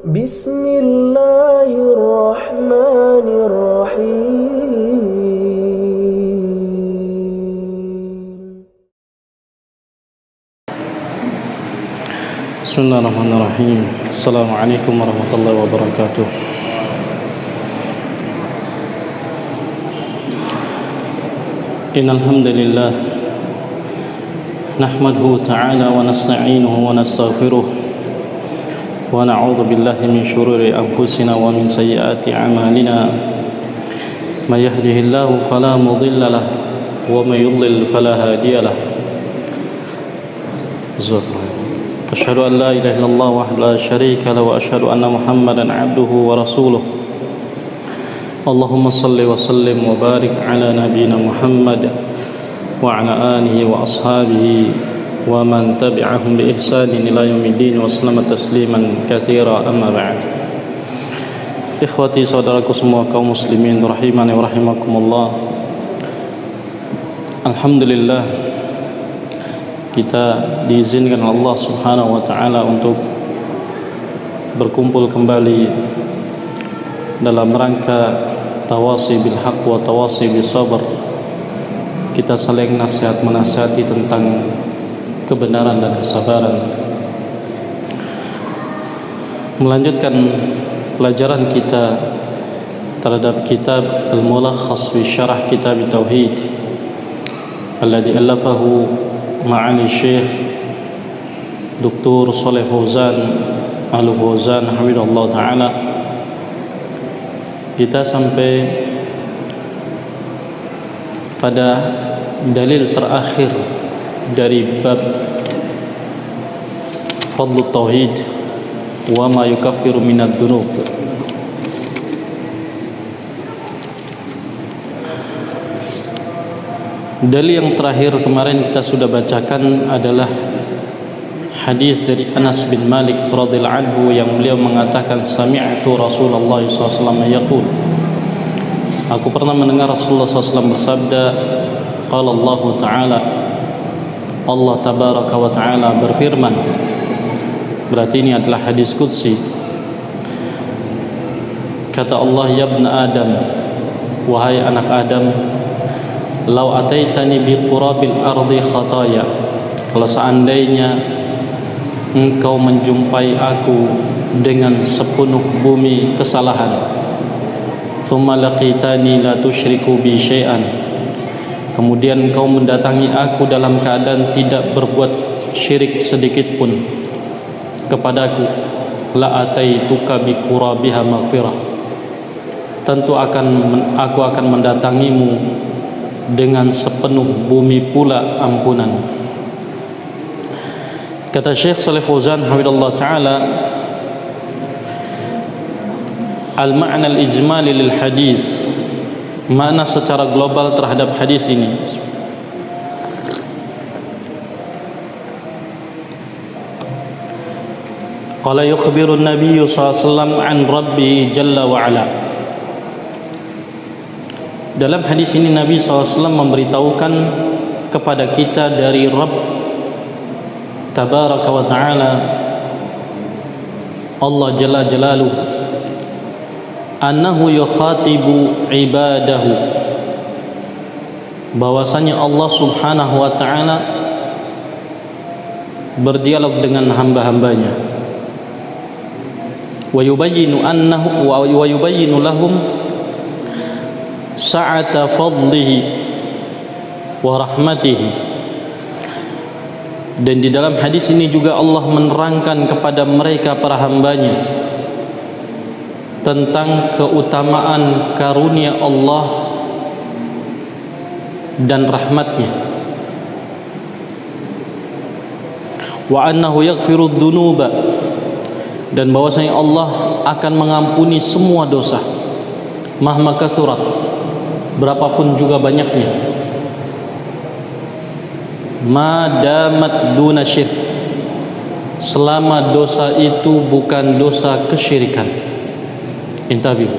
بسم الله الرحمن الرحيم بسم الله الرحمن الرحيم. السلام عليكم ورحمة الله وبركاته. إن الحمد لله نحمده تعالى ونستعينه ونستغفره ونعوذ بالله من شرور أنفسنا ومن سيئات أعمالنا. من يهده الله فلا مضل له ومن يضلل فلا هادي له. أشهد أن لا إله إلا الله وحده لا شريك له وأشهد أن محمدا عبده ورسوله. اللهم صل وسلم وبارك على نبينا محمد وعلى آله وأصحابه ومن تبعهم بإحسان إلى يوم الدين وسلم تسليما كثيرا. أما بعد. Ikhwati, saudaraku semua kaum muslimin rahimani wa rahimakumullah. Alhamdulillah, kita diizinkan Allah Subhanahu wa taala untuk berkumpul kembali dalam rangka tawasi bil haq wa tawasi bis sabr. Kita saling nasihat menasihati tentang kebenaran dan kesabaran. Melanjutkan pelajaran kita terhadap kitab Al-Mulakhas fi Syarah Kitab Tauhid alladhi allafahu ma'ali Syekh Dr. Shalih Fauzan Al-Fauzan hafizahullah taala. Kita sampai pada dalil terakhir dari bab Fadlut Tauhid wa ma yukaffiru minad dunub. Dalil yang terakhir kemarin kita sudah bacakan adalah hadis dari Anas bin Malik radhiyallahu anhu yang beliau mengatakan sami'tu Rasulullah SAW yaqul, aku pernah mendengar Rasulullah SAW bersabda, qala Allah Ta'ala, Allah Tabaraka wa Ta'ala berfirman. Berarti ini adalah hadis qudsi. Kata Allah, ya ibn Adam, wahai anak Adam, lau ataitani bi qurabil ardi khataya, kalau seandainya engkau menjumpai aku dengan sepenuh bumi kesalahan, thumma laqitani la tusyriku bi syai'an, kemudian engkau mendatangi aku dalam keadaan tidak berbuat syirik sedikit pun kepadaku, la ataituka bi qurabiha maghfirah, tentu aku akan mendatangimu dengan sepenuh bumi pula ampunan. Kata Syekh Shalih Fauzan hafizahullah taala, al-ma'na al-ijmali lil hadis, makna secara global terhadap hadis ini. Qala yukhbiru an-nabiy sallallahu alaihi wasallam an rabbih jalla wa ala. Dalam hadis ini Nabi SAW memberitahukan kepada kita dari Rabb Tabaraka wa Ta'ala, Allah Jalla Jalaluh, annahu yukhatibu ibadahu, bahwasanya Allah Subhanahu wa Ta'ala berdialog dengan hamba-hambanya, wa yubayyinu lahum sa'ata fadlihi wa rahmatihi. Dan di dalam hadis ini juga Allah menerangkan kepada mereka para hambanya tentang keutamaan karunia Allah dan rahmatnya. Wa annahu yaghfiru dhunuba, dan bahwasanya Allah akan mengampuni semua dosa, mahma kathurat, berapapun juga banyaknya, ma damat duna syirk, selama dosa itu bukan dosa kesyirikan. Intabihu.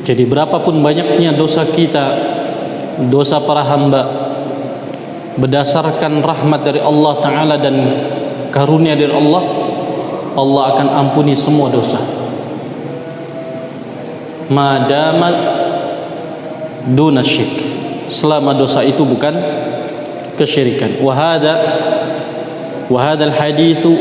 Jadi berapapun banyaknya dosa kita, dosa para hamba, berdasarkan rahmat dari Allah Ta'ala dan karunia dari Allah, Allah akan ampuni semua dosa. Madama duna syirk, selama dosa itu bukan kesyirikan. Wa hadzal haditsu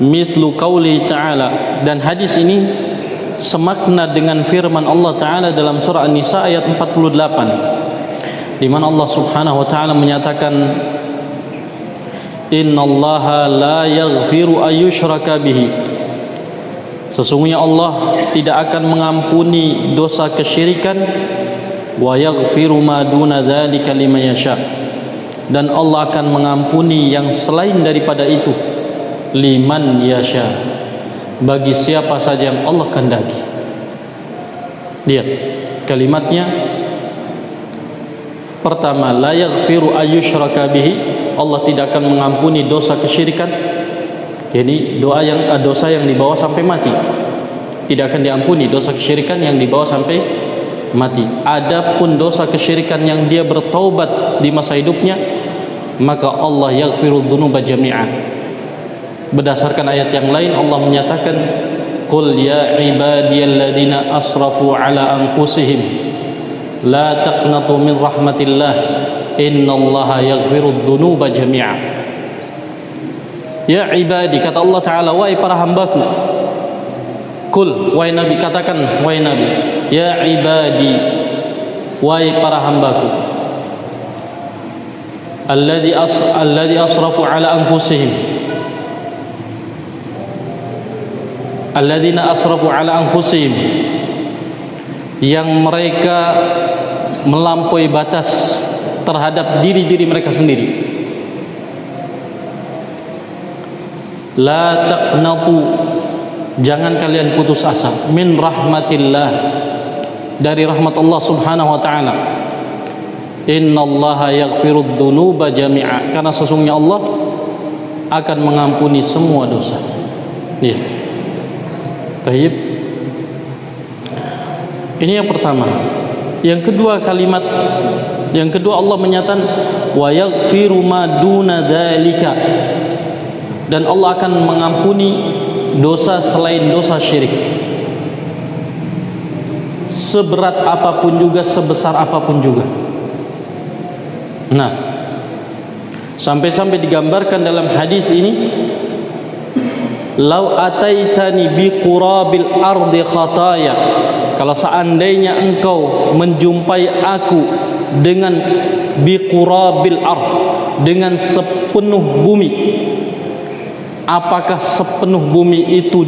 mislu qauli ta'ala, dan hadis ini semakna dengan firman Allah Ta'ala dalam surah An-Nisa ayat 48, di mana Allah Subhanahu wa taala menyatakan, innallaha la yaghfiru ayyushraka bihi, sesungguhnya Allah tidak akan mengampuni dosa kesyirikan, wa yaghfiru ma duna dzalika liman yasha, dan Allah akan mengampuni yang selain daripada itu, liman yasha, bagi siapa saja yang Allah kehendaki. Lihat kalimatnya, pertama, la yaghfiru ayyushraka bihi, Allah tidak akan mengampuni dosa kesyirikan. Jadi dosa yang dibawa sampai mati tidak akan diampuni, dosa kesyirikan yang dibawa sampai mati. Adapun dosa kesyirikan yang dia bertaubat di masa hidupnya, maka Allah yaghfiru dzunuba jami'a. Berdasarkan ayat yang lain Allah menyatakan, qul ya ibadiyalladzina asrafu ala anfusihim la taqnatu min rahmatillah innallaha yaghfiru dzunuba jami'a. Ya ibadi, kata Allah Ta'ala, wahai para hambaku. Qul, wahai Nabi, katakan wahai Nabi, ya ibadi, wahai para hambaku, alladzi asrafu ala anfusihim, alladzina asrafu ala anfusihim, yang mereka melampaui batas terhadap diri-diri mereka sendiri. La taqnatu, jangan kalian putus asa, min rahmatillah, dari rahmat Allah Subhanahu wa taala. Innallaha yaghfirud dzunuba jami'a, karena sesungguhnya Allah akan mengampuni semua dosa. Iya. Baik. Ini yang pertama. Yang kedua, kalimat yang kedua Allah menyatakan wa yaghfiru ma duna dzalika, dan Allah akan mengampuni dosa selain dosa syirik, seberat apapun juga, sebesar apapun juga. Nah, sampai-sampai digambarkan dalam hadis ini, lau ataitani bi qurabil ardi khataya, kalau seandainya engkau menjumpai aku dengan bi qurabil ard, dengan sepenuh bumi. Apakah sepenuh bumi itu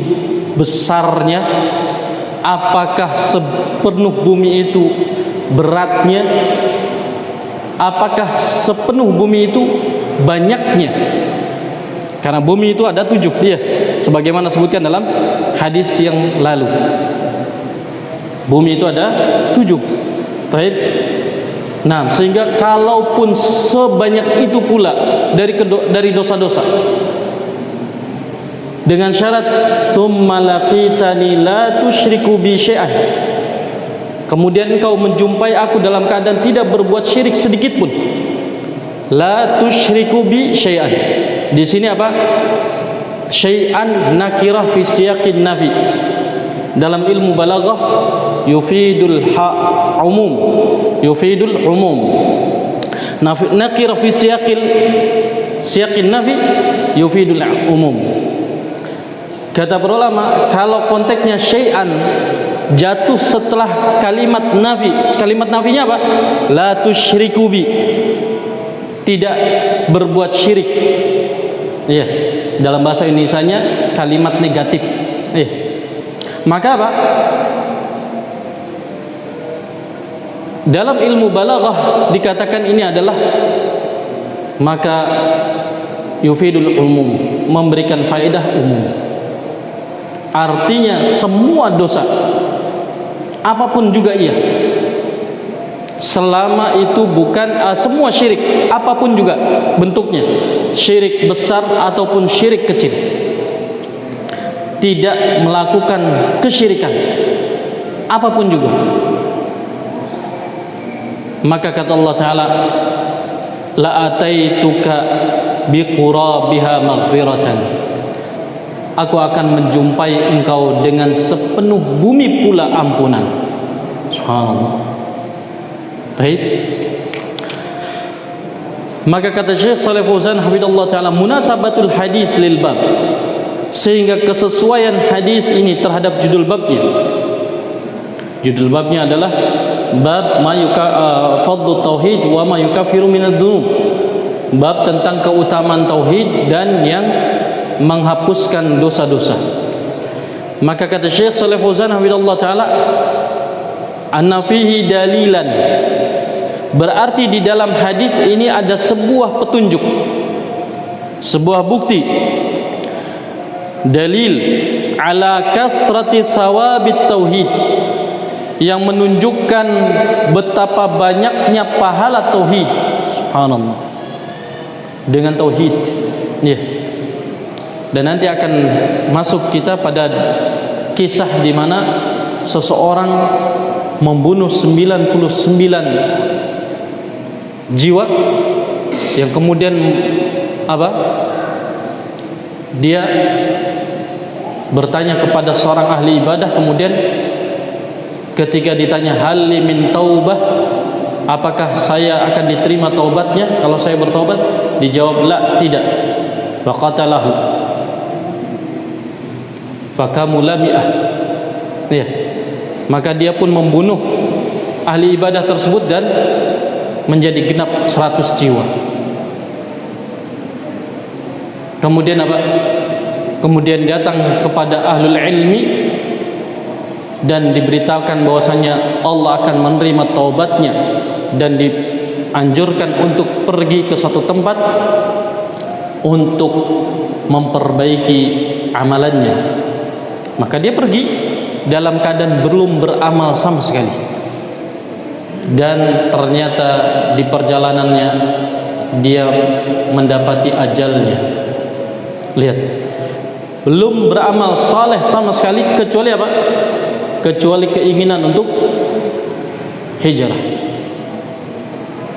besarnya? Apakah sepenuh bumi itu beratnya? Apakah sepenuh bumi itu banyaknya? Karena bumi itu ada 7, ya, sebagaimana sebutkan dalam hadis yang lalu. Bumi itu ada 7. Baik. Nah, sehingga kalaupun sebanyak itu pula dari dosa-dosa, dengan syarat tsumma laqitani la tusyriku bi syai'an, kemudian engkau menjumpai aku dalam keadaan tidak berbuat syirik sedikit pun. La tusyriku bi syai'an, di sini apa? Syai'an nakirah fi siyaqin nafi. Dalam ilmu balaghah yufidul umum, yufidul umum. Nakirah fi siyaqin nafi yufidul umum. Kata para ulama, kalau konteksnya syai'an jatuh setelah kalimat nafi, kalimat nafinya apa? La tusyriku bi, tidak berbuat syirik. Iya, dalam bahasa Indonesianya kalimat negatif. Iya. Maka apa? Dalam ilmu balaghah dikatakan ini adalah, maka yufidul umum, memberikan faedah umum. Artinya semua dosa apapun juga ia, selama itu bukan semua syirik apapun juga bentuknya, syirik besar ataupun syirik kecil, tidak melakukan kesyirikan apapun juga, maka kata Allah Ta'ala, la ataituka biqurabiha maghfiratan. Aku akan menjumpai engkau dengan sepenuh bumi pula ampunan. Subhanallah. Baik. Maka kata Syekh Shalih Fauzan hafizallahu taala, munasabatul hadis lil bab, sehingga kesesuaian hadis ini terhadap judul babnya. Judul babnya adalah bab fadlu tauhid wa ma yukaffiru minadz dzunub. Bab tentang keutamaan tauhid dan yang menghapuskan dosa-dosa. Maka kata Syekh Shalih Fauzan hafizallahu taala, anna fihi dalilan, berarti di dalam hadis ini ada sebuah petunjuk, sebuah bukti, dalil ala kasrati thawabit tauhid, yang menunjukkan betapa banyaknya pahala tauhid. Subhanallah. Dengan tauhid, ya. Dan nanti akan masuk kita pada kisah di mana seseorang membunuh 99 jiwa, yang kemudian apa? Dia bertanya kepada seorang ahli ibadah, kemudian ketika ditanya hal min taubah, apakah saya akan diterima taubatnya kalau saya bertaubat? Dijawab la, tidak. Faqatalahu fakamula mi'ah, ya. Maka dia pun membunuh ahli ibadah tersebut dan menjadi genap 100 jiwa. Kemudian apa? Kemudian datang kepada ahlul ilmi dan diberitakan bahwasanya Allah akan menerima taubatnya, dan dianjurkan untuk pergi ke satu tempat untuk memperbaiki amalannya. Maka dia pergi dalam keadaan belum beramal sama sekali, dan ternyata di perjalanannya dia mendapati ajalnya. Lihat, belum beramal saleh sama sekali, kecuali apa? Kecuali keinginan untuk hijrah.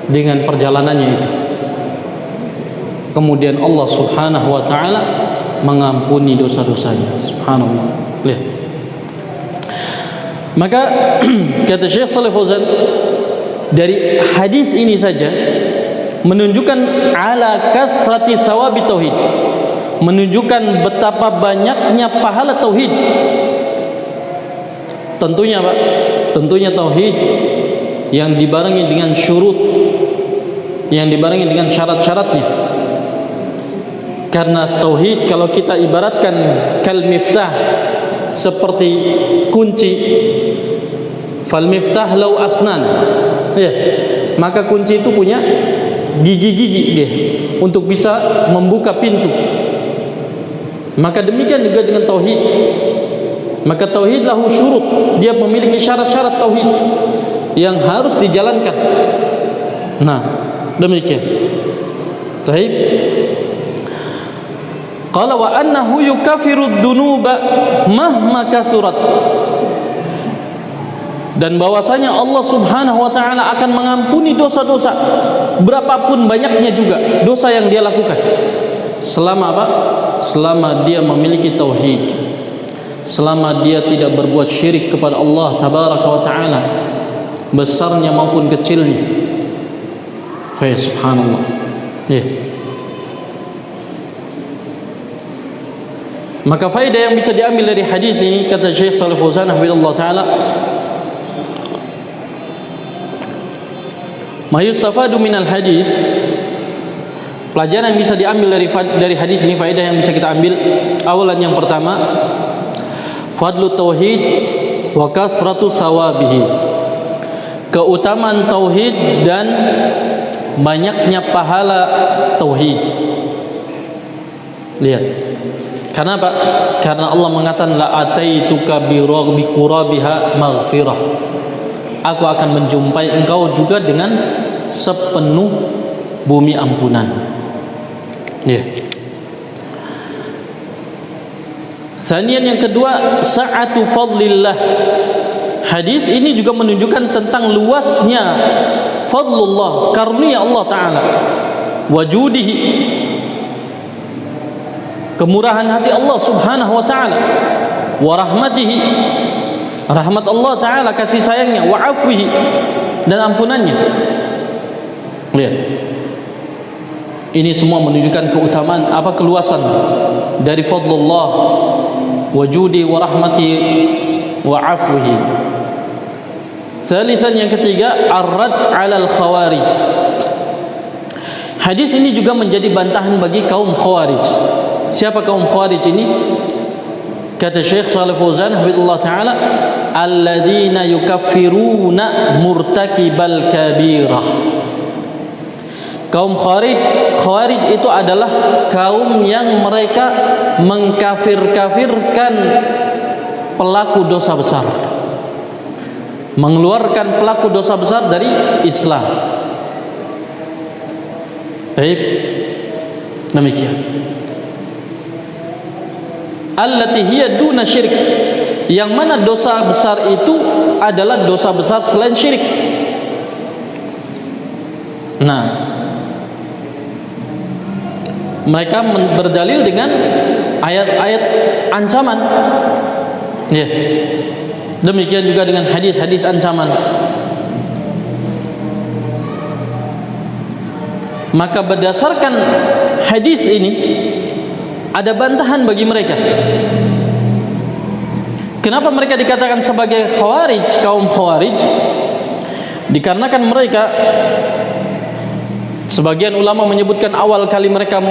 Dengan perjalanannya itu, kemudian Allah Subhanahu wa taala mengampuni dosa-dosanya. Subhanallah. Lihat. Maka kata Syekh Shalih Fauzan, dari hadis ini saja menunjukkan ala kasrati thawabi tauhid, menunjukkan betapa banyaknya pahala tauhid. Tentunya Pak, tentunya tauhid yang dibarengi dengan syurut, yang dibarengi dengan syarat-syaratnya. Karena tauhid kalau kita ibaratkan kal miftah, seperti kunci, fal miftah lau asnan, ya, maka kunci itu punya gigi-gigi dia untuk bisa membuka pintu. Maka demikian juga dengan tauhid. Maka tauhid lahu syurut, dia memiliki syarat-syarat tauhid yang harus dijalankan. Nah, demikian. Taib. Qala wa annahu yukaffiru dzunuba mahma kasurat, dan bahwasanya Allah Subhanahu wa taala akan mengampuni dosa-dosa berapapun banyaknya juga dosa yang dia lakukan, selama apa? Selama dia memiliki tauhid, selama dia tidak berbuat syirik kepada Allah tabaraka wa taala, besarnya maupun kecilnya. Fa subhanallah. Ya. Maka faedah yang bisa diambil dari hadis ini, kata Syekh Shalih Fauzan hafizallahu taala, ma yustafadu minal hadis, pelajaran yang bisa diambil dari hadis ini, faedah yang bisa kita ambil. Awalan, yang pertama, fadlu tauhid wa kasratu sawabihi, keutamaan tauhid dan banyaknya pahala tauhid. Lihat, karena apa? Karena Allah mengatakan la ataituka bi qurabiha maghfirah, aku akan menjumpai engkau juga dengan sepenuh bumi ampunan. Ya. Sanian, yang kedua, sa'atu fadlillah. Hadis ini juga menunjukkan tentang luasnya fadlullah, karunia Allah taala, wajudihi, kemurahan hati Allah Subhanahu wa taala, wa rahmatihi, rahmat Allah taala, kasih sayangnya, wa afwihi, dan ampunannya. Lihat, ini semua menunjukkan keutamaan, apa, keluasan dari fadlullah, wujudi wa rahmati wa afwihi. Salisan, yang ketiga, ar-rad 'alal khawarij. Hadis ini juga menjadi bantahan bagi kaum khawarij. Siapa kaum khawarij ini? Kata Syekh Shalih Fauzan hafizallahu taala, alladzina yukaffiruna murtakibal kabirah. Kaum khawarij itu adalah kaum yang mereka mengkafir-kafirkan pelaku dosa besar, mengeluarkan pelaku dosa besar dari Islam. Baik, demikian. Allati hiya duna syirik, yang mana dosa besar itu adalah dosa besar selain syirik. Nah, mereka berdalil dengan ayat-ayat ancaman, ya. Demikian juga dengan hadis-hadis ancaman. Maka berdasarkan hadis ini ada bantahan bagi mereka. Kenapa mereka dikatakan sebagai khawarij, kaum khawarij? Dikarenakan mereka, sebagian ulama menyebutkan awal kali mereka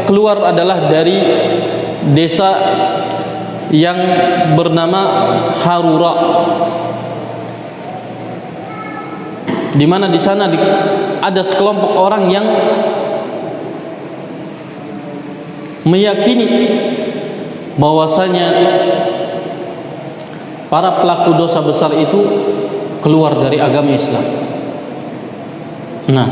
keluar adalah dari desa yang bernama Harura, di mana di sana ada sekelompok orang yang meyakini bahwasanya para pelaku dosa besar itu keluar dari agama Islam. Nah,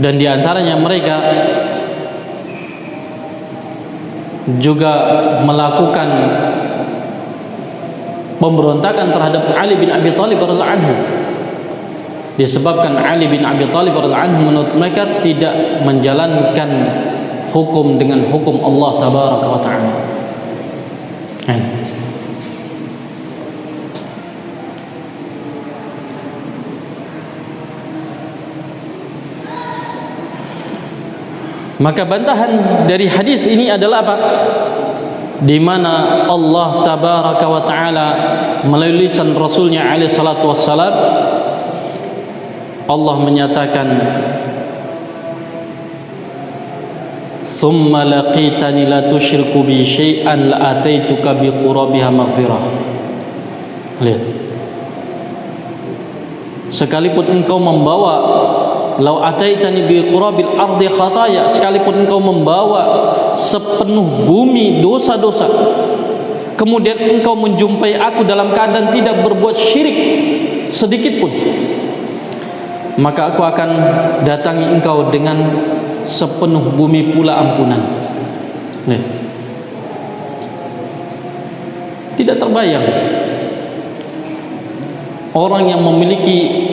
dan di antaranya mereka juga melakukan pemberontakan terhadap Ali bin Abi Thalib radhiyallahu anhu. Disebabkan Ali bin Abi Thalib radhiyallahu anhu menurut mereka tidak menjalankan hukum dengan hukum Allah tabaraka wa taala. Maka bantahan dari hadis ini adalah apa? Di mana Allah tabaraka wa taala melalui lisan Rasulnya alaihi salatu wassalam, Allah menyatakan, "Tsumma laqitani la tusyriku bi syai'an la ataituka bi qurabiha maghfirah." Lihat, sekalipun engkau membawa, lau ataitani bi qurabil ardi khataya, sekalipun engkau membawa sepenuh bumi dosa-dosa, kemudian engkau menjumpai aku dalam keadaan tidak berbuat syirik sedikit pun, maka aku akan datangi engkau dengan sepenuh bumi pula ampunan. Tidak terbayang orang yang memiliki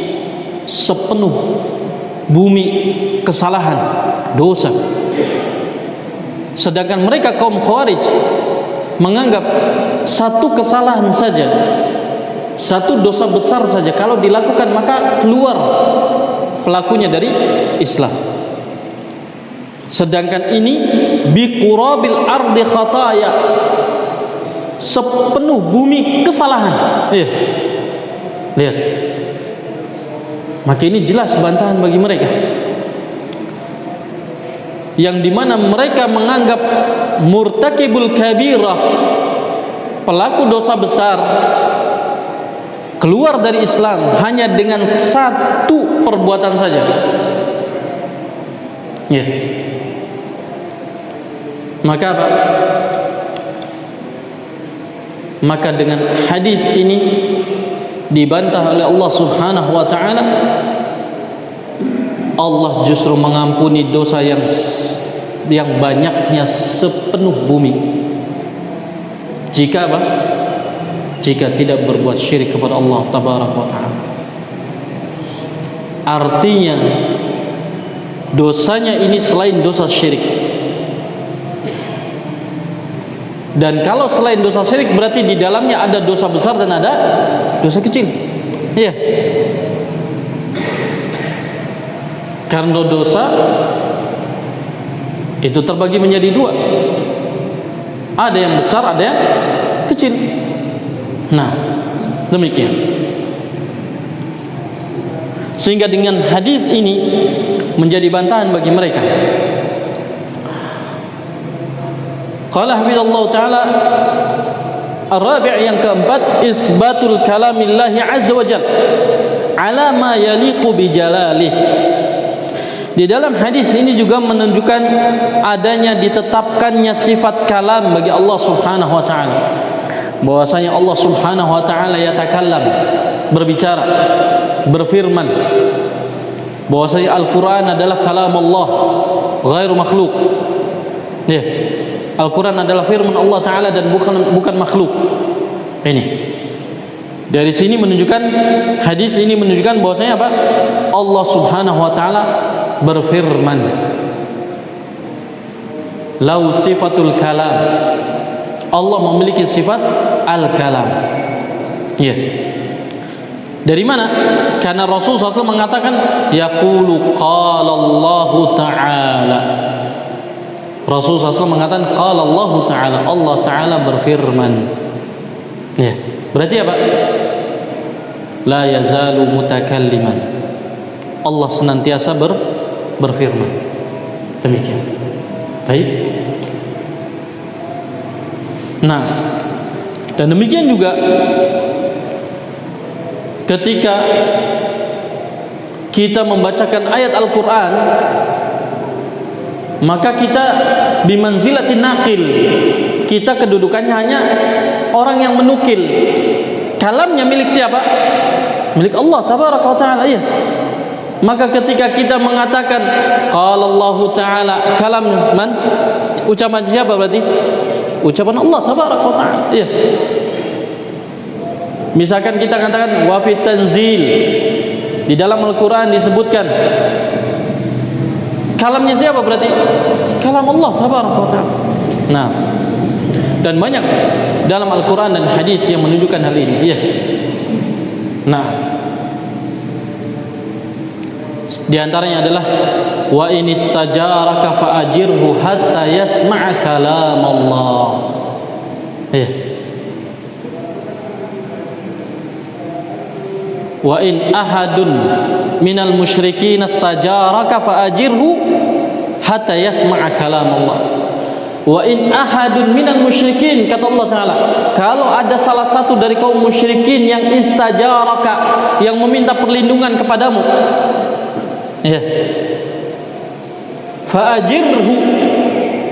sepenuh bumi kesalahan, dosa, sedangkan mereka kaum khawarij menganggap satu kesalahan saja, satu dosa besar saja kalau dilakukan maka keluar pelakunya dari Islam. Sedangkan ini biqurabil ardi khataya, sepenuh bumi kesalahan. Lihat. Maka ini jelas bantahan bagi mereka, yang dimana mereka menganggap murtakibul kabirah, pelaku dosa besar, keluar dari Islam hanya dengan satu perbuatan saja. Maka apa? Maka dengan hadis ini dibantah oleh Allah Subhanahu wa taala. Allah justru mengampuni dosa yang banyaknya sepenuh bumi, jika apa? Jika tidak berbuat syirik kepada Allah tabaraka wa taala. artinya dosanya ini selain dosa syirik. Dan kalau selain dosa syirik berarti di dalamnya ada dosa besar dan ada dosa kecil. Iya. Karena dosa itu terbagi menjadi dua. Ada yang besar, ada yang kecil. Nah, demikian. Sehingga dengan hadis ini menjadi bantahan bagi mereka. Qala hafizallahu taala ar-rabi' yang keempat isbatul kalamillahi azza wa jalla ala ma yaliqu bi jalalih. Di dalam hadis ini juga menunjukkan adanya ditetapkannya sifat kalam bagi Allah Subhanahu wa taala. Bahwasanya Allah Subhanahu wa taala yatakallam, berbicara, berfirman. Bahwasanya Al-Qur'an adalah kalam Allah, ghairu makhluk. Ya. Al-Quran adalah firman Allah Ta'ala dan bukan makhluk. Ini dari sini menunjukkan, hadis ini menunjukkan bahwasanya apa? Allah Subhanahu wa Ta'ala berfirman. Lau sifatul kalam, Allah memiliki sifat al-kalam. Ya. Dari mana? Karena Rasulullah SAW mengatakan yaqulu qala Allah Ta'ala. Rasulullah SAW mengatakan qala Allah Ta'ala, Allah Ta'ala berfirman. Ya, berarti apa? La yazalu mutakalliman, Allah senantiasa berfirman. Demikian. Baik. Nah, dan demikian juga ketika kita membacakan ayat Al-Quran, maka kita bimanzilatin naqil, kita kedudukannya hanya orang yang menukil. Kalamnya milik siapa? Milik Allah tabaraka wa taala, ya. Maka ketika kita mengatakan qala Allah taala, kalam man? Ucapan siapa berarti? Ucapan Allah tabaraka wa taala, ya. Misalkan kita katakan wa fit tanzil, di dalam Al-Qur'an disebutkan, kalamnya siapa berarti? Kalam Allah tabaraka wa ta'ala. Nah, dan banyak dalam Al-Quran dan hadis yang menunjukkan hal ini, ya. Nah, di antaranya adalah wa in istajaraka fa'ajirhu hatta yasma'a kalam Allah. Ya. Wa in ahadun minal musyrikin istajaraka fa'ajirhu hatta yasma'a kalam Allah. Wa in ahadun minal musyrikin, kata Allah Ta'ala, kalau ada salah satu dari kaum musyrikin yang istajaraka, yang meminta perlindungan kepadamu, ya, fa'ajirhu,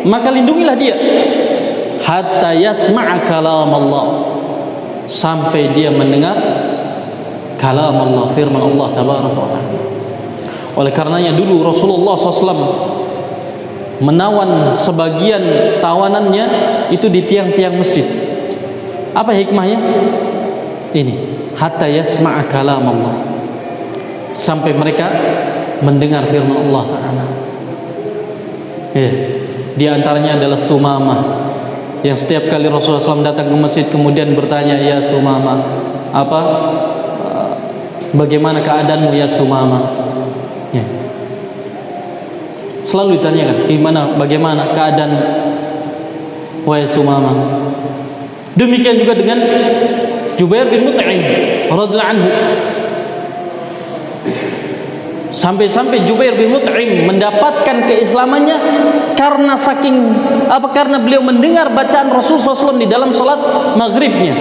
maka lindungilah dia, hatta yasma'a kalam Allah, sampai dia mendengar kalam Allah, firman Allah tabaraka wa ta'ala. Oleh karenanya dulu Rasulullah SAW menawan sebagian tawanannya itu di tiang-tiang masjid. Apa hikmahnya? Ini, hatta yasma'a kalam Allah, sampai mereka mendengar firman Allah Ta'ala. Ya. Di antaranya adalah Sumamah, yang setiap kali Rasulullah SAW datang ke masjid kemudian bertanya, ya Sumamah, bagaimana keadaanmu ya Sumamah? Ya. Selalu ditanyakan, bagaimana keadaan wahai Sumamah. Demikian juga dengan Jubair bin Mut'im radhiyallahu anhu. Sampai-sampai Jubair bin Mut'im mendapatkan keislamannya karena karena beliau mendengar bacaan Rasulullah SAW di dalam salat maghribnya.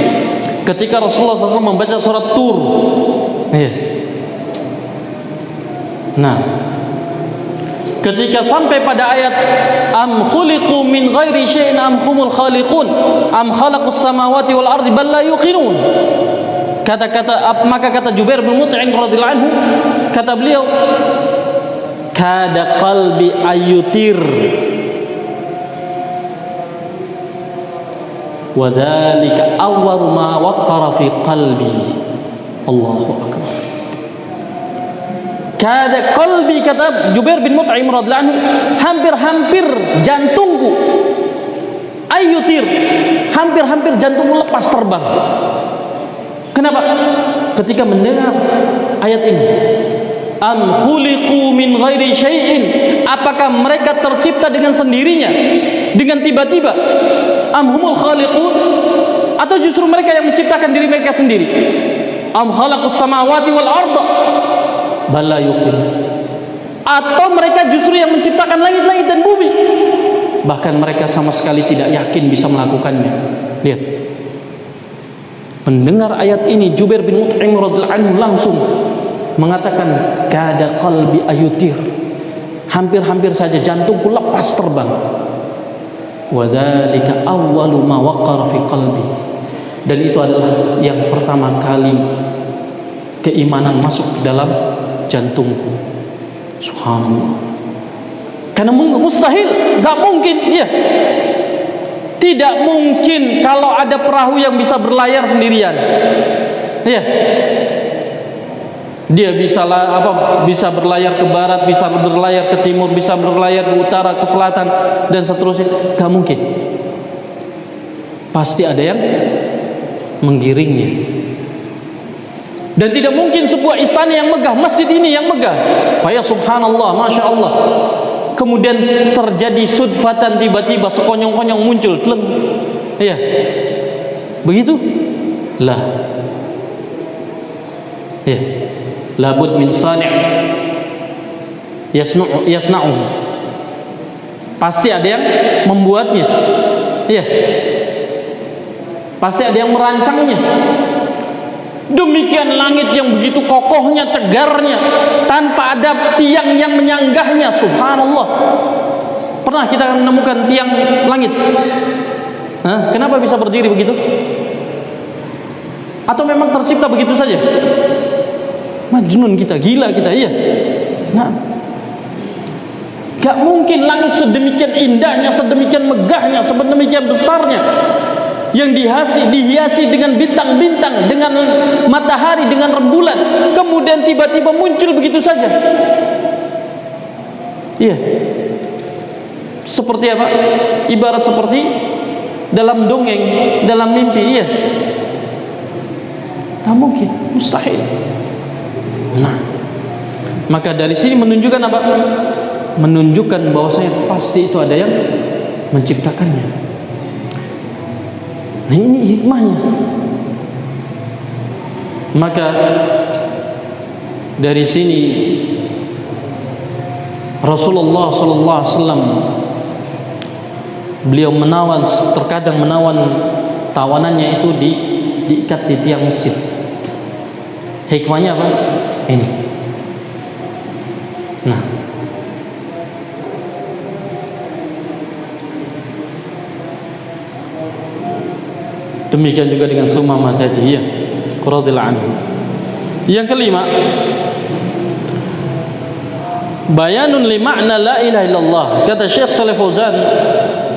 Ketika Rasulullah SAW membaca surat Tur. Ya. Nah, ketika sampai pada ayat am khuliqu min ghairi syai'in am humul khaliqun am khalaqus samawati wal ardi bal la yuqinun, maka kata Jubair bin Mut'im radhiyallahu anhu, kata beliau, kada qalbi ayutir wa dzalika awwal ma waqqara fi qalbi. Allahu akbar. Kada qalbi, kata Jubair bin Mut'im radhiyallahu anhu, hampir-hampir jantungku ayyutir, hampir-hampir jantungku lepas terbang. Kenapa? Ketika mendengar ayat ini, am khuliqu min ghairi syai'in, apakah mereka tercipta dengan sendirinya, dengan tiba-tiba? Am humul khaliqun, atau justru mereka yang menciptakan diri mereka sendiri? Am khalaqus samawati wal arda, bala yuqin, atau mereka justru yang menciptakan langit-langit dan bumi, bahkan mereka sama sekali tidak yakin bisa melakukannya. Lihat, mendengar ayat ini Jubair bin Mut'im radhiyallahu anhu langsung mengatakan, kada qalbi ayutir, hampir-hampir saja jantungku lepas terbang. Wa dzalika awwalu ma waqara fi qalbi, dan itu adalah yang pertama kali keimanan masuk ke dalam jantungku. Subhanallah. Karena mustahil, gak mungkin, ya. Tidak mungkin kalau ada perahu yang bisa berlayar sendirian. Ya. Dia bisa berlayar ke barat, bisa berlayar ke timur, bisa berlayar ke utara, ke selatan, dan seterusnya. Gak mungkin. Pasti ada yang menggiringnya. Dan tidak mungkin sebuah istana yang megah, masjid ini yang megah, faya subhanallah, masya Allah, kemudian terjadi sudfatan, tiba-tiba sekonyong-konyong muncul, teleng, ya, begitu? Lah, ya, labud min sani' yasna'u, pasti ada yang membuatnya, ya, pasti ada yang merancangnya. Demikian langit yang begitu kokohnya, tegarnya, tanpa ada tiang yang menyanggahnya. Subhanallah. Pernah kita menemukan tiang langit? Hah? Kenapa bisa berdiri begitu? Atau memang tercipta begitu saja? Majnun kita, gila kita, iya. Nah, gak mungkin langit sedemikian indahnya, sedemikian megahnya, sedemikian besarnya, yang dihiasi dengan bintang-bintang, dengan matahari, dengan rembulan, kemudian tiba-tiba muncul begitu saja. Iya. Seperti apa? Ibarat seperti dalam dongeng, dalam mimpi, iya. Tak mungkin, mustahil. Nah, maka dari sini menunjukkan apa? Menunjukkan bahwasanya pasti itu ada yang menciptakannya. Nah, ini hikmahnya. Maka dari sini Rasulullah sallallahu alaihi wasallam beliau terkadang menawan tawanannya itu diikat di tiang masjid. Hikmahnya apa? Ini. Nah, demikian juga dengan Sumamah tadi, ya, radhiyallahu anhu. Yang kelima, bayanun li ma'na la ilaha illallah. Kata Syekh Shalih Fauzan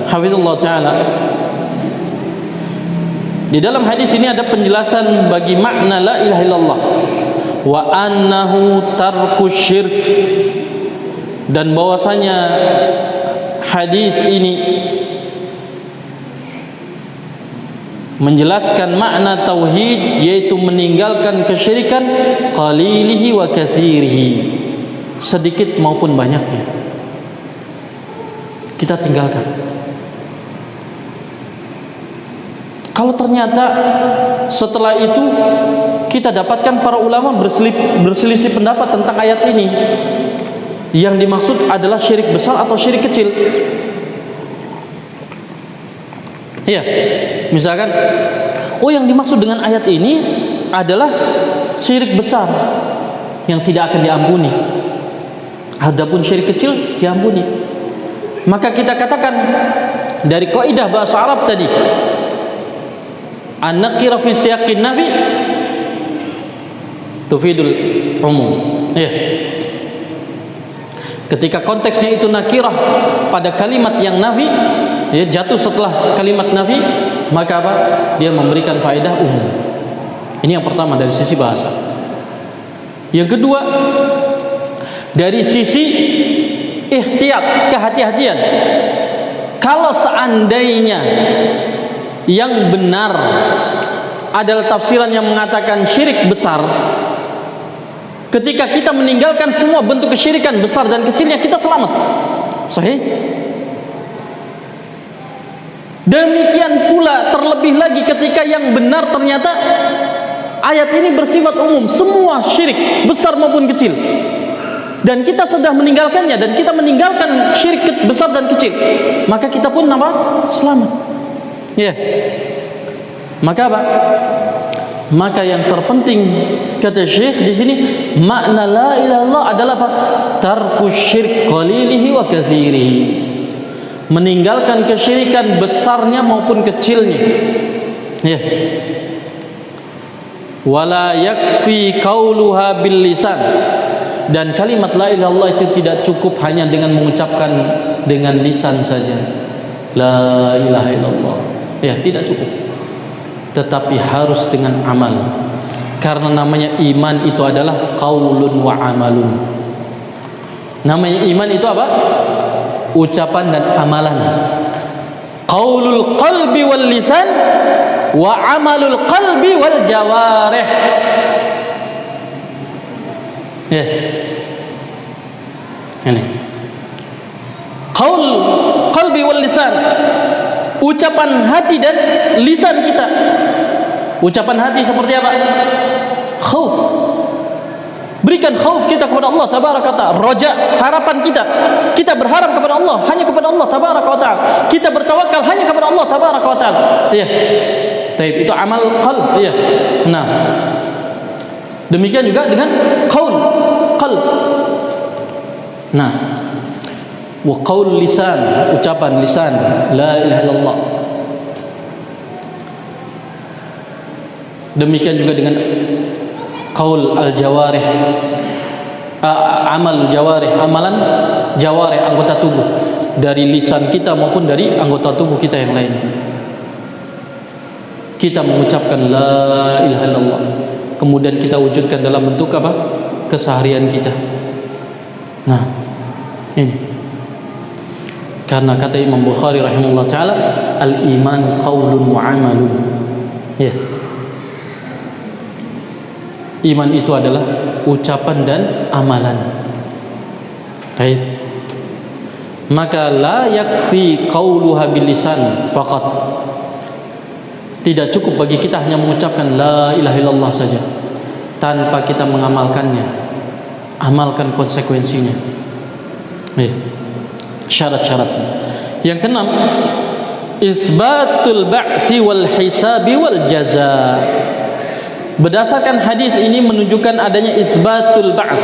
hafizallahu taala, di dalam hadis ini ada penjelasan bagi makna la ilaha illallah, wa annahu tarkus syirk, dan bahwasanya hadis ini menjelaskan makna tauhid, yaitu meninggalkan kesyirikan, qalilihi wa katsirihi, sedikit maupun banyaknya kita tinggalkan. Kalau ternyata setelah itu kita dapatkan para ulama berselisih pendapat tentang ayat ini, yang dimaksud adalah syirik besar atau syirik kecil. Iya, misalkan, yang dimaksud dengan ayat ini adalah syirik besar yang tidak akan diampuni, adapun syirik kecil diampuni. Maka kita katakan dari kaidah bahasa Arab tadi, an-nakira fi siyaqin nafi tufidul umum. Ya. Ketika konteksnya itu nakirah pada kalimat yang nafi, ya, jatuh setelah kalimat nafi, maka apa? Dia memberikan faedah umum. Ini yang pertama dari sisi bahasa. Yang kedua, Dari sisi ihtiyat, kehati-hatian, kalau seandainya yang benar adalah tafsiran yang mengatakan syirik besar, ketika kita meninggalkan semua bentuk kesyirikan besar dan kecilnya, kita selamat. Sahih? Demikian pula terlebih lagi ketika yang benar ternyata ayat ini bersifat umum, semua syirik besar maupun kecil, dan kita sudah meninggalkannya, dan kita meninggalkan syirik besar dan kecil, maka kita pun apa? Selamat. Ya. Maka apa? Maka yang terpenting kata Syekh di sini, makna la ilaha illallah adalah apa? Tarkus syirk qalilihi wa katsirihi. Meninggalkan kesyirikan besarnya maupun kecilnya. Ya. Wala yakfi qauluha bil lisan. Dan kalimat la ilaha illallah itu tidak cukup hanya dengan mengucapkan dengan lisan saja. La ilaha illallah. Ya, tidak cukup. Tetapi harus dengan amal. Karena namanya iman itu adalah qaulun wa amalun. Namanya iman itu apa? Ucapan dan amalan. Qaulul qalbi wal lisan wa amalul qalbi wal jawarih. Ya. Ini. Qaul qalbi wal lisan, ucapan hati dan lisan kita. Ucapan hati seperti apa? Khauf. Berikan khauf kita kepada Allah tabaraka wa ta'ala, raja, harapan kita. Kita berharap kepada Allah, hanya kepada Allah tabaraka wa ta'ala. Kita bertawakal hanya kepada Allah tabaraka wa ta'ala. Iya. Baik, itu amal qalb, iya. Nah. Demikian juga dengan qaul qalb. Nah. Wa qaul lisan, ucapan lisan, la ilaha illallah. Demikian juga dengan qaul al-jawarih, amal jawarih, amalan jawarih, anggota tubuh, dari lisan kita maupun dari anggota tubuh kita yang lain. Kita mengucapkan la ilaha illallah, kemudian kita wujudkan dalam bentuk apa? Keseharian kita. Nah, ini karena kata Imam Bukhari rahimahullah ta'ala, al-iman qaulun wa amalun. Ya. Iman itu adalah ucapan dan amalan. Baik. Maka la yakfi qauluha bil lisan faqat. Tidak cukup bagi kita hanya mengucapkan la ilaha illallah saja tanpa kita mengamalkannya. Amalkan konsekuensinya. Syarat-syaratnya. Yang keenam, isbatul ba'si wal hisabi wal jaza. Berdasarkan hadis ini menunjukkan adanya isbatul ba's,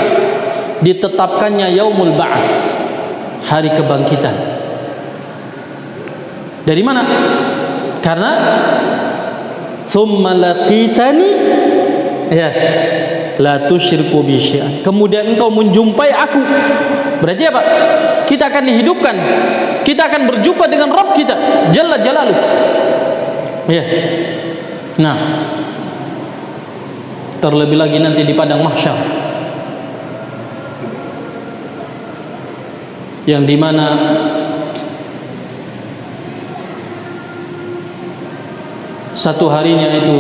ditetapkannya yaumul ba's, hari kebangkitan. Dari mana? Karena summa laqitani ya la tusyriku bi syai'an. Kemudian engkau menjumpai aku. Berarti apa? Kita akan dihidupkan. Kita akan berjumpa dengan Rabb kita Jalla Jalaluh. Ya. Nah, terlebih lagi nanti di padang mahsyar, yang dimana satu harinya itu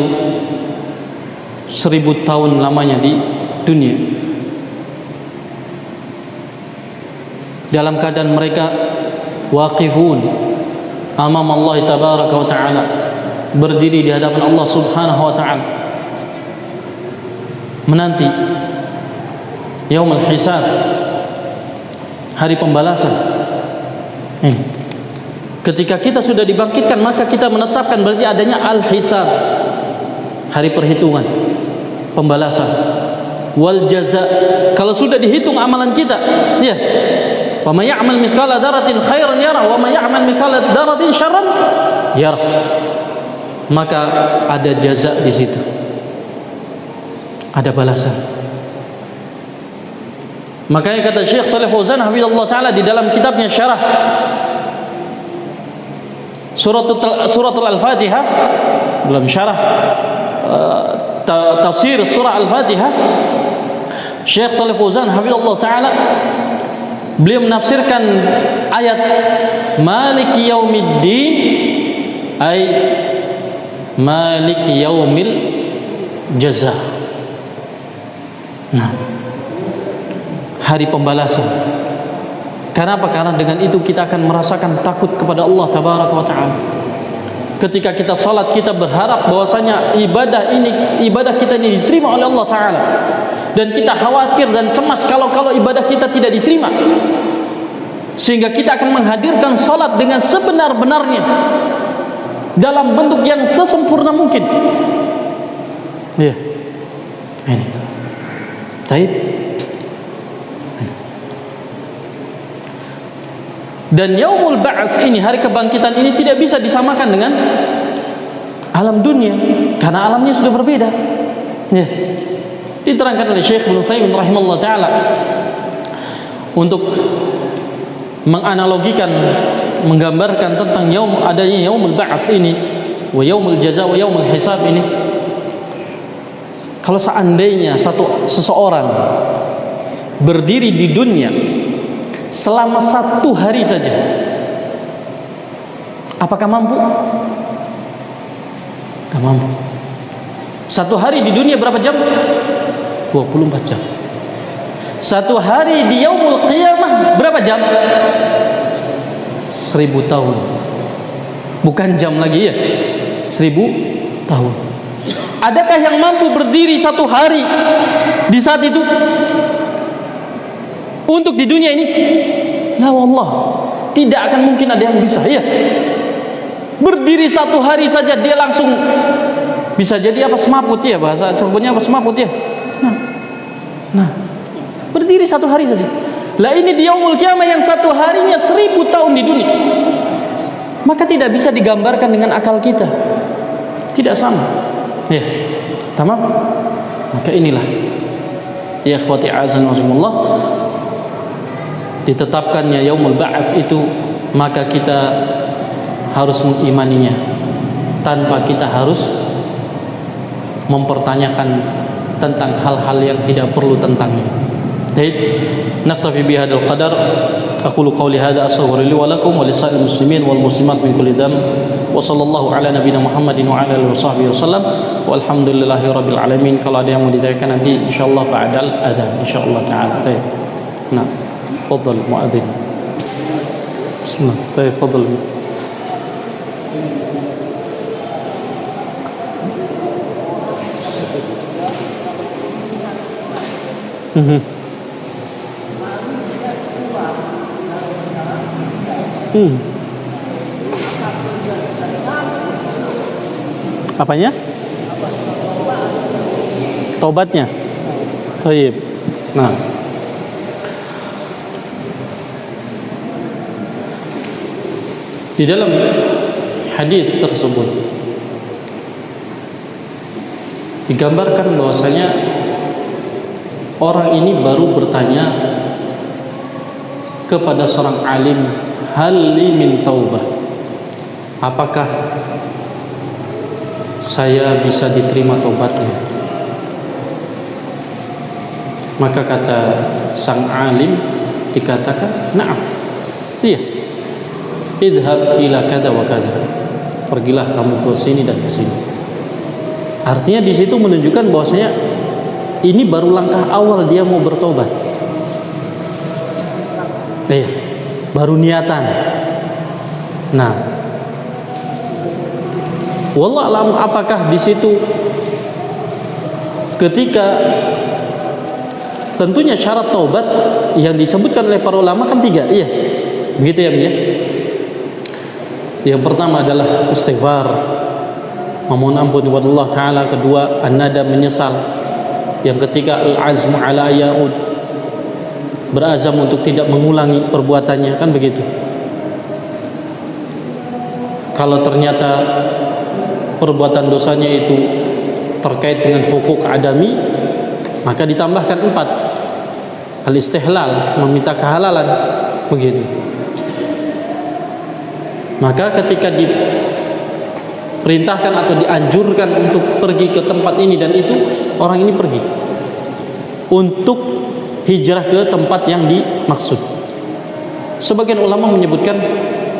1000 tahun lamanya di dunia, dalam keadaan mereka waqifun amam Allah tabaraka wa ta'ala, berdiri di hadapan Allah subhanahu wa ta'ala, menanti yaumul hisab, hari pembalasan. Ini ketika kita sudah dibangkitkan, maka kita menetapkan berarti adanya al-hisab, hari perhitungan, pembalasan, wal jaza. Kalau sudah dihitung amalan kita, ya, wa may ya'mal mithqala dzarratin khairan yarah wa may ya'mal mithqala dzarratin syarran yarah, maka ada jaza di situ, ada balasan. Makanya kata Syekh Shalih Fauzan hafizallahu taala di dalam kitabnya Syarah Suratul Al-Fatihah, dalam syarah tafsir surah Al-Fatihah, Syekh Shalih Fauzan hafizallahu taala beliau menafsirkan ayat Maliki Yaumiddin ay Maliki Yaumil Jaza. Nah, hari pembalasan. Kenapa? Karena dengan itu kita akan merasakan takut kepada Allah tabaraka wa taala. Ketika kita salat, kita berharap bahwasanya ibadah kita ini diterima oleh Allah taala. Dan kita khawatir dan cemas kalau ibadah kita tidak diterima. Sehingga kita akan menghadirkan salat dengan sebenar-benarnya, dalam bentuk yang sesempurna mungkin. Ya. Ini. Baik. Dan yaumul ba'ats ini, hari kebangkitan ini tidak bisa disamakan dengan alam dunia, karena alamnya sudah berbeda. Ya. Diterangkan oleh Syekh Ibnu Utsaimin rahimahullah taala untuk menganalogikan, menggambarkan tentang adanya yaumul ba'ats ini, wa yaumul jaza wa yaumul hisab ini. Kalau seandainya seseorang berdiri di dunia selama 1 hari saja, apakah mampu? Gak mampu. 1 hari di dunia berapa jam? 24 jam. 1 hari di yaumul qiyamah berapa jam? 1000 tahun. Bukan jam lagi ya, 1000 tahun. Adakah yang mampu berdiri 1 hari di saat itu untuk di dunia ini? La wallah, tidak akan mungkin ada yang bisa, ya. Berdiri 1 hari saja dia langsung bisa jadi apa, semaput ya, bahasa Cirebonnya apa, semaput ya. Nah, berdiri 1 hari saja. Lah ini di yaumul qiyamah yang 1 harinya 1000 tahun di dunia. Maka tidak bisa digambarkan dengan akal kita. Tidak sama. Ya. Tamam? Maka inilah, ya ikhwati azan wajakumullah, ditetapkannya yaumul ba'ats itu, maka kita harus mengimaninya tanpa kita harus mempertanyakan tentang hal-hal yang tidak perlu tentangnya. Baik, naktafi bihadzal qadar. Aqulu qawli hadza astaghfirullahi wa lakum wa lisa'il muslimin wal muslimat min kulli dzamb. Wa sallallahu ala nabiyyina Muhammadin wa ala alihi washabbihi wasallam. Walhamdulillahirabbil alamin. Kalau ada yang mau ditanyakan nanti insyaallah ba'dal adzan insyaallah taala. Baik. Nah, fadhal muadzin. Bismillah. Baik, fadhal. Apanya? Taubatnya. Baik. Nah, di dalam hadis tersebut digambarkan bahwasanya orang ini baru bertanya kepada seorang alim, hal li min taubah, apakah saya bisa diterima taubatnya? Maka kata sang alim, dikatakan na'am, iya, idhab ila kada wa kada, pergilah kamu ke sini dan ke sini. Artinya di situ menunjukkan bahwasanya ini baru langkah awal dia mau bertobat. Iya, baru niatan. Nah, wallahu alam, apakah di situ ketika, tentunya syarat taubat yang disebutkan oleh para ulama kan 3, iya, begitu ya, ya. Yang pertama adalah istighfar, memohon ampun kepada Allah Taala. Kedua, an-nadam, menyesal. Yang ketiga, al-azmu ala ya'ud, berazam untuk tidak mengulangi perbuatannya, kan begitu. Kalau ternyata perbuatan dosanya itu terkait dengan hukuk adami, maka ditambahkan 4, al-istihlal, meminta kehalalan, begitu. Maka ketika diperintahkan atau dianjurkan untuk pergi ke tempat ini dan itu, orang ini pergi. untuk hijrah ke tempat yang dimaksud. Sebagian ulama menyebutkan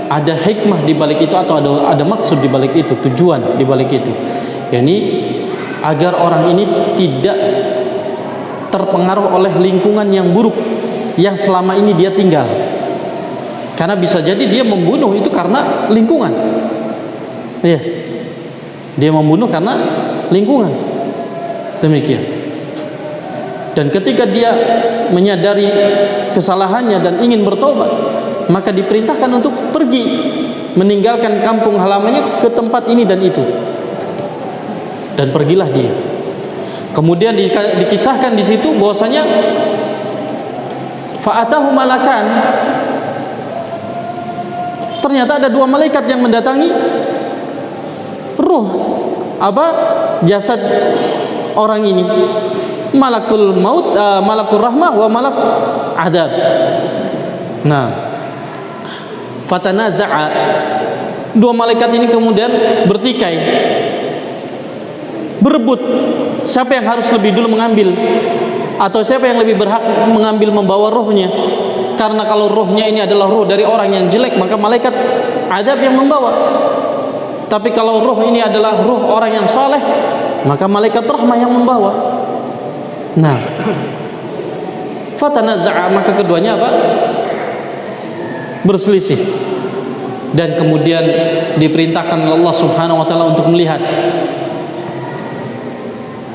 ada hikmah di balik itu, atau ada maksud di balik itu, tujuan di balik itu, yakni agar orang ini tidak terpengaruh oleh lingkungan yang buruk yang selama ini dia tinggal. Karena bisa jadi dia membunuh itu karena lingkungan. Iya. Dia membunuh karena lingkungan. Demikian. Dan ketika dia menyadari kesalahannya dan ingin bertobat, maka diperintahkan untuk pergi, meninggalkan kampung halamannya ke tempat ini dan itu. Dan pergilah dia. Kemudian dikisahkan di situ bahwasanya fa'atahu malakan, ternyata ada 2 malaikat yang mendatangi ruh jasad orang ini, malakul maut, malakul rahmah wa malak adab. Nah, fatanaza'a, 2 malaikat ini kemudian bertikai, berebut siapa yang harus lebih dulu mengambil, atau siapa yang lebih berhak mengambil membawa rohnya. Karena kalau rohnya ini adalah roh dari orang yang jelek, maka malaikat adab yang membawa. Tapi kalau roh ini adalah roh orang yang saleh, maka malaikat rahmah yang membawa. Nah, fatanaza'a, maka keduanya berselisih. Dan kemudian diperintahkan oleh Allah Subhanahu wa taala untuk melihat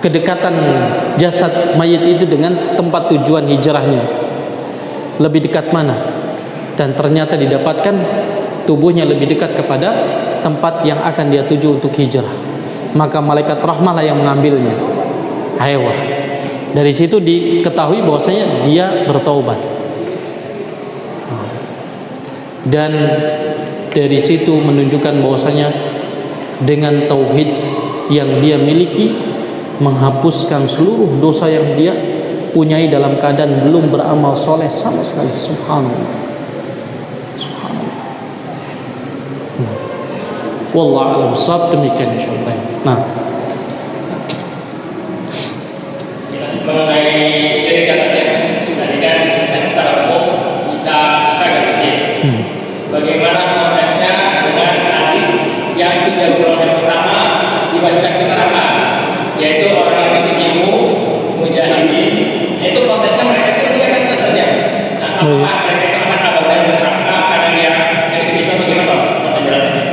kedekatan jasad mayit itu dengan tempat tujuan hijrahnya, lebih dekat mana. Dan ternyata didapatkan tubuhnya lebih dekat kepada tempat yang akan dia tuju untuk hijrah. Maka malaikat rahmah lah yang mengambilnya. Aywa. Dari situ diketahui bahwasanya dia bertaubat. Dan dari situ menunjukkan bahwasanya dengan tauhid yang dia miliki, menghapuskan seluruh dosa yang dia punyai dalam keadaan belum beramal soleh sama sekali. Subhanallah. Subhanallah. Wallahu a'lam bishawab. Demikian insyaallah. Nah, mengenai syirik katanya tadi kan secara umum bisa gitu. Bagaimana konteksnya dengan hadis yang 3 golongan pertama dimasukkan ke neraka, yaitu orang yang bikin ilmu, mujahidin, itu prosesnya mereka itu juga kan saja. Nah, apakah mereka akan abadi di neraka karena dia itu bagaimana penjelasannya?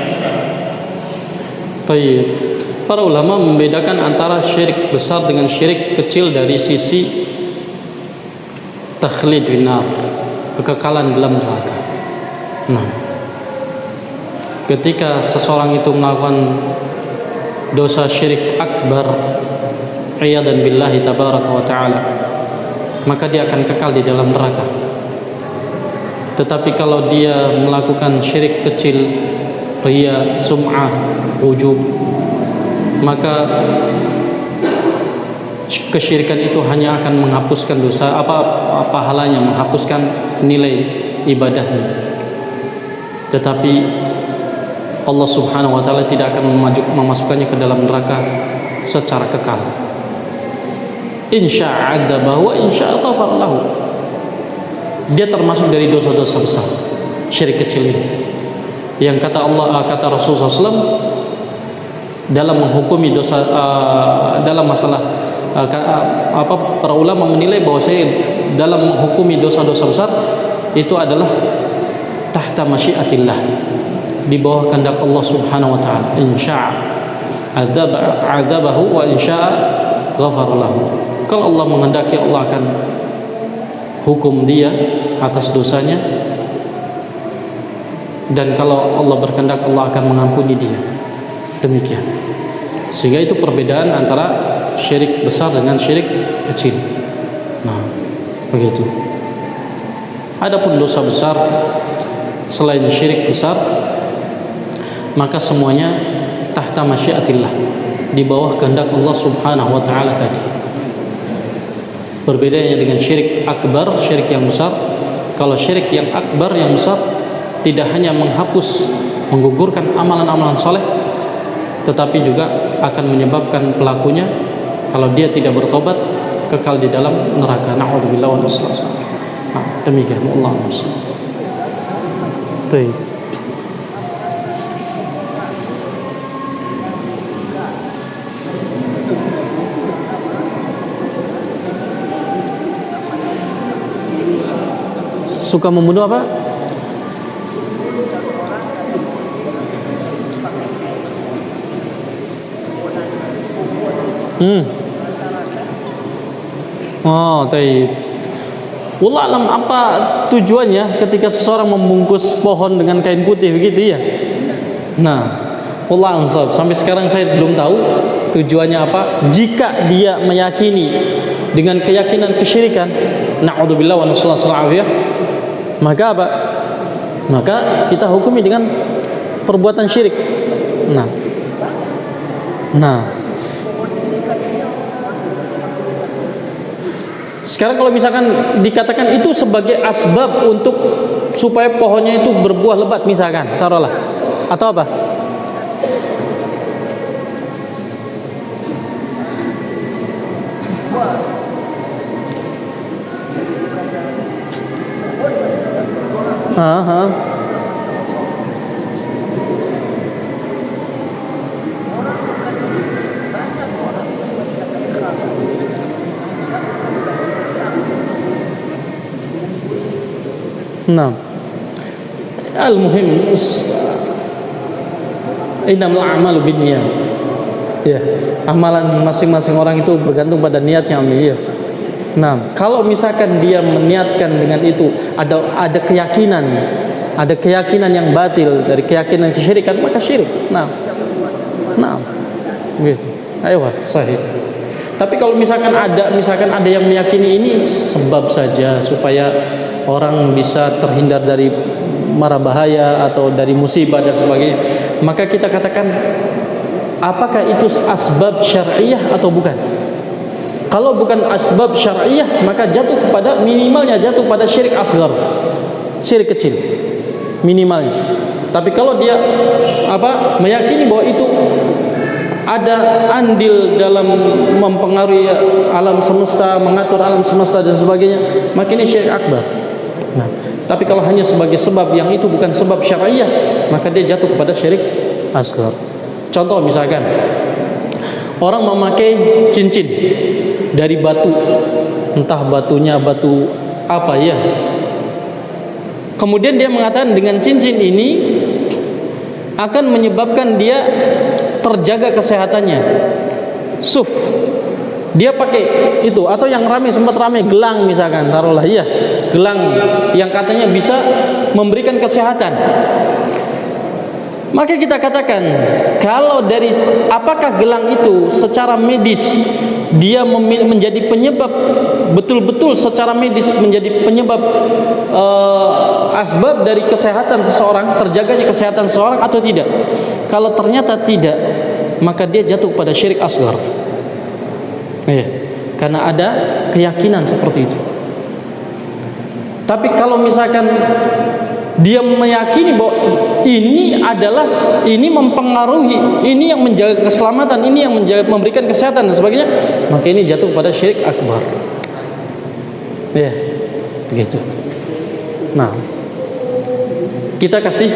baik. Para ulama membedakan antara syirik besar dengan syirik kecil dari sisi takhlid finnar, kekekalan dalam neraka. Nah, ketika seseorang itu melakukan dosa syirik akbar, iyadan billahi tabaraka wa ta'ala, maka dia akan kekal di dalam neraka. Tetapi kalau dia melakukan syirik kecil, riya, sum'ah, ujub, maka kesyirikan itu hanya akan menghapuskan dosa, pahalanya, menghapuskan nilai ibadahnya. Tetapi Allah Subhanahu wa taala tidak akan memasukkannya ke dalam neraka secara kekal. Insya adabahu wa insya ghafar lahu. Dia termasuk dari dosa-dosa besar, syirik kecil ini. Yang kata Allah, kata Rasulullah SAW dalam menghukumi dosa, dalam masalah para ulama menilai bahwa dalam menghukumi dosa-dosa besar itu adalah tahta masyiatillah, di bawah kehendak Allah Subhanahu wa taala. Insya adabahu wa insya ghafar lahu. Kalau Allah menghendaki, Allah akan hukum dia atas dosanya, dan kalau Allah berkehendak, Allah akan mengampuni dia. Demikian. Sehingga itu perbedaan antara syirik besar dengan syirik kecil. Nah, begitu. Adapun dosa besar selain syirik besar, maka semuanya tahta masyiatillah, di bawah kehendak Allah Subhanahu wa taala tadi. Perbedaannya dengan syirik akbar, syirik yang besar. Kalau syirik yang akbar, yang besar, tidak hanya menghapus, menggugurkan amalan-amalan soleh, tetapi juga akan menyebabkan pelakunya, kalau dia tidak bertobat, kekal di dalam neraka. Na'udzubillah wa nasallallahu. Nah, demikian Allah SWT. Baik. Suka membunuh apa? Oh, taib. Wallah alam, apa tujuannya ketika seseorang membungkus pohon dengan kain putih begitu ya? Nah, wallah alam, sampai sekarang saya belum tahu tujuannya apa. Jika dia meyakini dengan keyakinan kesyirikan, na'udzubillah wa nasallallahu, maka apa? Maka kita hukumi dengan perbuatan syirik. Nah, sekarang kalau misalkan dikatakan itu sebagai asbab untuk supaya pohonnya itu berbuah lebat misalkan, taruhlah, atau apa? Nah, al-muhim innamal a'malu binniyat. Ya, amalan masing-masing orang itu bergantung pada niatnya, ya. Nah, kalau misalkan dia meniatkan dengan itu ada keyakinan yang batil dari keyakinan kesyirikan, maka syirik. Nah, gitu. Ayo, sahih. Tapi kalau misalkan ada yang meyakini ini sebab saja supaya orang bisa terhindar dari mara bahaya atau dari musibah dan sebagainya, maka kita katakan apakah itu asbab syar'iyah atau bukan? Kalau bukan asbab syar'iyah, maka minimalnya jatuh pada syirik asghar, syirik kecil minimalnya. Tapi kalau dia meyakini bahwa itu ada andil dalam mempengaruhi alam semesta, mengatur alam semesta dan sebagainya, maka ini syirik akbar. Nah, tapi kalau hanya sebagai sebab yang itu bukan sebab syar'iyah, maka dia jatuh kepada syirik asghar. Contoh misalkan orang memakai cincin dari batu, entah batunya batu apa ya. Kemudian dia mengatakan dengan cincin ini akan menyebabkan dia terjaga kesehatannya. Dia pakai itu, atau yang sempat ramai gelang misalkan, taruhlah ya, gelang yang katanya bisa memberikan kesehatan. Maka kita katakan, kalau dari apakah gelang itu secara medis dia menjadi penyebab, betul-betul secara medis menjadi penyebab asbab dari kesehatan seseorang, terjaganya kesehatan seseorang atau tidak? Kalau ternyata tidak, maka dia jatuh pada syirik asghar. Ya, karena ada keyakinan seperti itu. Tapi kalau misalkan dia meyakini bahwa ini mempengaruhi, ini yang menjaga keselamatan, ini yang memberikan kesehatan dan sebagainya, maka ini jatuh pada syirik akbar. Ya, begitu. Nah, kita kasih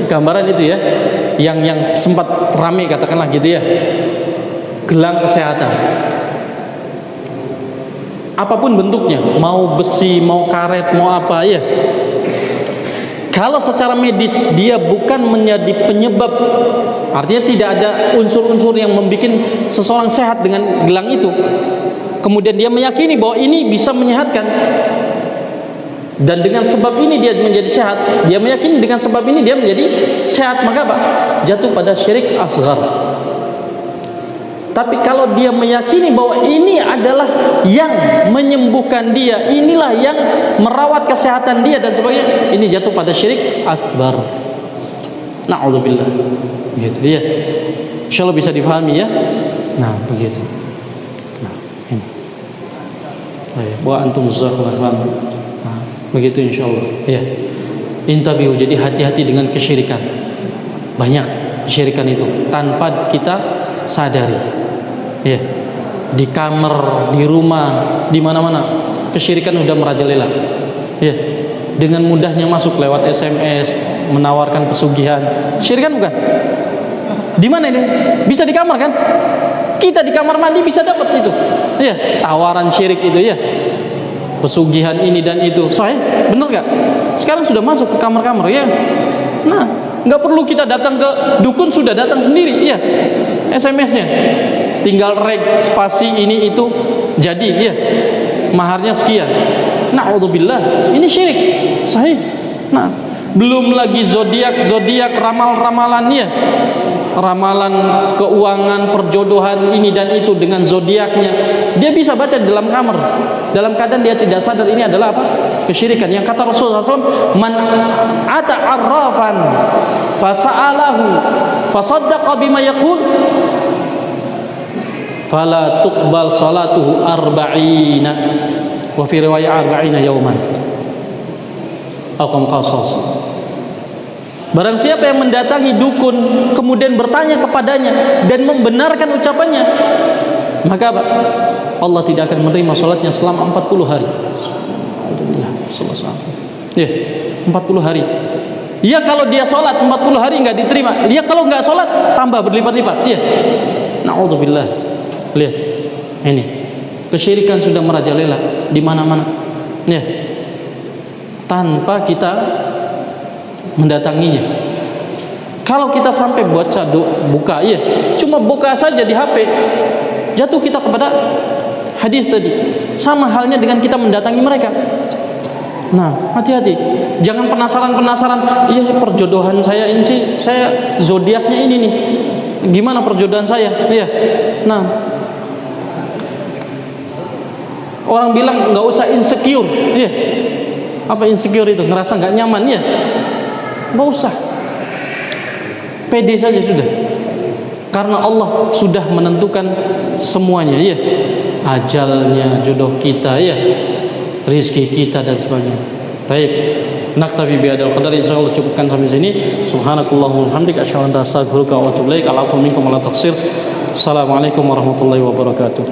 gambaran itu ya, yang sempat ramai katakanlah gitu ya, gelang kesehatan. Apapun bentuknya, mau besi, mau karet, mau apa ya. Kalau secara medis dia bukan menjadi penyebab, artinya tidak ada unsur-unsur yang membuat seseorang sehat dengan gelang itu, kemudian dia meyakini bahwa ini bisa menyehatkan, dan dengan sebab ini dia menjadi sehat, dia meyakini dengan sebab ini dia menjadi sehat, maka apa? Jatuh pada syirik asghar. Tapi kalau dia meyakini bahwa ini adalah yang menyembuhkan dia, inilah yang merawat kesehatan dia dan sebagainya, ini jatuh pada syirik akbar. Na'udzubillah. Begitu ya. Insyaallah bisa difahami ya. Nah, begitu. Nah, ini. Wa antum jazakumullah. Nah, begitu insyaallah. Ya. Intabihu, jadi hati-hati dengan kesyirikan. Banyak kesyirikan itu tanpa kita sadari. Ya. di kamar, di rumah, di mana-mana. Kesyirikan udah merajalela. Ya, dengan mudahnya masuk lewat SMS, menawarkan pesugihan. Syirik kan bukan? Di mana ini? Bisa di kamar kan? Kita di kamar mandi bisa dapat itu. Ya, tawaran syirik itu ya. Pesugihan ini dan itu. Sahih? Benar gak? Sekarang sudah masuk ke kamar-kamar ya. Nah, nggak perlu kita datang ke dukun, sudah datang sendiri. Iya. SMS-nya. Tinggal reg spasi ini itu jadi ya. Maharnya sekian. Na'udzubillah. Ini syirik. Sahih. Nah, belum lagi zodiak ramalan ya. Ramalan keuangan, perjodohan ini dan itu dengan zodiaknya. Dia bisa baca di dalam kamar. Dalam keadaan dia tidak sadar ini adalah apa? Kesyirikan. Yang kata Rasulullah SAW, man ata arrafan fasa'alahu fasaddaqa bima yaqul fala tuqbal salatuhu arba'ina wa fi riwayat arba'ina yawman. Al-Qam Qasas. Barang siapa yang mendatangi dukun kemudian bertanya kepadanya dan membenarkan ucapannya, maka apa? Allah tidak akan menerima salatnya selama 40 hari. Alhamdulillah, ya, 40 hari. Ya, kalau dia salat 40 hari enggak diterima. Dia kalau enggak salat tambah berlipat-lipat. Iya. Na'udzubillah. Lihat. Ini. Kesyirikan sudah merajalela di mana-mana. Ya. Tanpa kita mendatanginya. Kalau kita sampai baca buka, ya, cuma buka saja di HP, jatuh kita kepada hadis tadi. Sama halnya dengan kita mendatangi mereka. Nah, hati-hati. Jangan penasaran. Iya sih, perjodohan saya ini sih, saya zodiaknya ini nih. Gimana perjodohan saya? Iya. Nah, orang bilang nggak usah insecure. Iya. Apa insecure itu? Ngerasa nggak nyaman ya? Nggak usah. Pede saja sudah. Karena Allah sudah menentukan semuanya ya. Ajalnya, jodoh kita ya, rizki kita dan sebagainya. Baik. Naktafi bihadzal qadar, insyaallah cukupkan sampai sini. Subhanakallahumma wa bihamdika asyhadu an la ilaha illa anta astaghfiruka wa atubu ilaik. Al'afwu minkum wa la taqsir. Assalamualaikum warahmatullahi wabarakatuh.